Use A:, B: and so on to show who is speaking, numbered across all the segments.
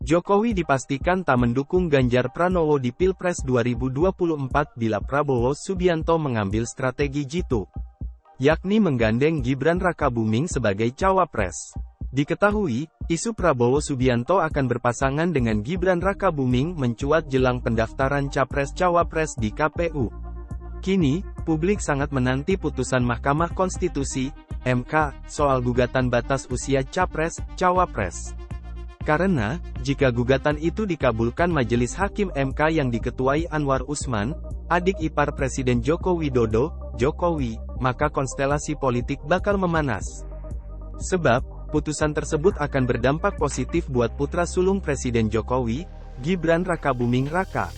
A: Jokowi dipastikan tak mendukung Ganjar Pranowo di Pilpres 2024 bila Prabowo Subianto mengambil strategi jitu, yakni menggandeng Gibran Rakabuming sebagai cawapres. Diketahui, isu Prabowo Subianto akan berpasangan dengan Gibran Rakabuming mencuat jelang pendaftaran Capres-Cawapres di KPU. Kini, publik sangat menanti putusan Mahkamah Konstitusi, MK, soal gugatan batas usia Capres-Cawapres. Karena, jika gugatan itu dikabulkan Majelis Hakim MK yang diketuai Anwar Usman, adik ipar Presiden Joko Widodo, Jokowi, maka konstelasi politik bakal memanas. Sebab, putusan tersebut akan berdampak positif buat putra sulung Presiden Jokowi, Gibran Rakabuming Raka.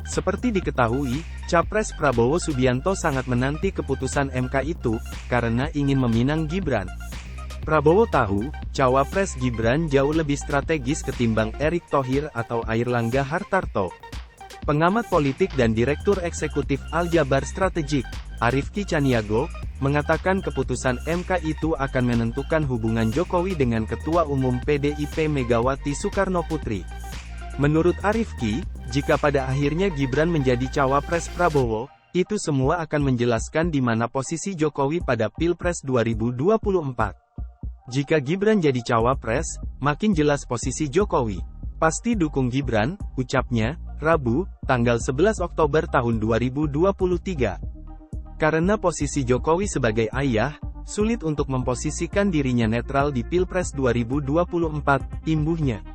A: Seperti diketahui, Capres Prabowo Subianto sangat menanti keputusan MK itu, karena ingin meminang Gibran. Prabowo tahu, cawapres Gibran jauh lebih strategis ketimbang Erick Thohir atau Airlangga Hartarto. Pengamat politik dan Direktur Eksekutif Aljabar Strategik, Arifki Caniago, mengatakan keputusan MK itu akan menentukan hubungan Jokowi dengan Ketua Umum PDIP Megawati Soekarnoputri. Menurut Arifki, jika pada akhirnya Gibran menjadi cawapres Prabowo, itu semua akan menjelaskan di mana posisi Jokowi pada Pilpres 2024. Jika Gibran jadi cawapres, makin jelas posisi Jokowi. Pasti dukung Gibran, ucapnya, Rabu, tanggal 11 Oktober tahun 2023. Karena posisi Jokowi sebagai ayah, sulit untuk memposisikan dirinya netral di Pilpres 2024, imbuhnya.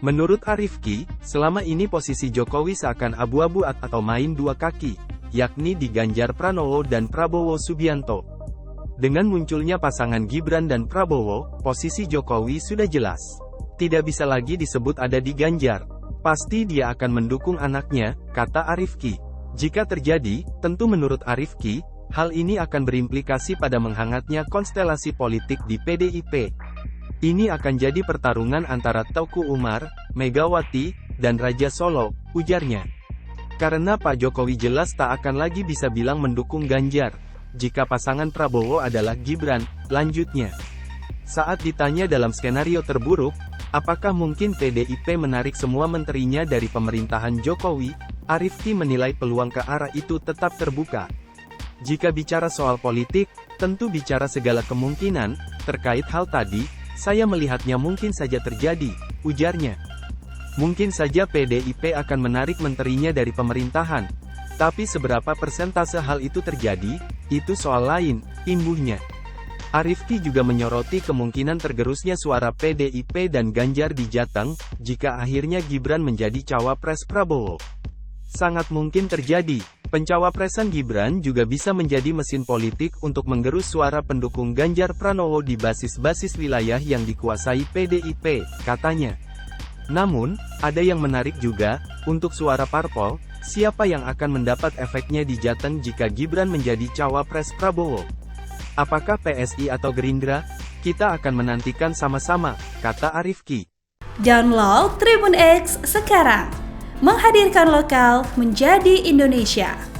A: Menurut Arifki, selama ini posisi Jokowi seakan abu-abu atau main dua kaki, yakni di Ganjar Pranowo dan Prabowo Subianto. Dengan munculnya pasangan Gibran dan Prabowo, posisi Jokowi sudah jelas. Tidak bisa lagi disebut ada di Ganjar. Pasti dia akan mendukung anaknya, kata Arifki. Jika terjadi, tentu menurut Arifki, hal ini akan berimplikasi pada menghangatnya konstelasi politik di PDIP. Ini akan jadi pertarungan antara Teuku Umar, Megawati, dan Raja Solo, ujarnya. Karena Pak Jokowi jelas tak akan lagi bisa bilang mendukung Ganjar jika pasangan Prabowo adalah Gibran, lanjutnya. Saat ditanya dalam skenario terburuk, apakah mungkin PDIP menarik semua menterinya dari pemerintahan Jokowi, Arifki menilai peluang ke arah itu tetap terbuka. Jika bicara soal politik, tentu bicara segala kemungkinan, terkait hal tadi, saya melihatnya mungkin saja terjadi, ujarnya. Mungkin saja PDIP akan menarik menterinya dari pemerintahan. Tapi seberapa persentase hal itu terjadi, itu soal lain, imbuhnya. Arifki juga menyoroti kemungkinan tergerusnya suara PDIP dan Ganjar di Jateng, jika akhirnya Gibran menjadi cawapres Prabowo. Sangat mungkin terjadi. Pencawapresan Gibran juga bisa menjadi mesin politik untuk menggerus suara pendukung Ganjar Pranowo di basis-basis wilayah yang dikuasai PDIP, katanya. Namun, ada yang menarik juga, untuk suara parpol, siapa yang akan mendapat efeknya di Jateng jika Gibran menjadi cawapres Prabowo? Apakah PSI atau Gerindra? Kita akan menantikan sama-sama, kata Arifki.
B: Download Tribun X sekarang, menghadirkan lokal menjadi Indonesia.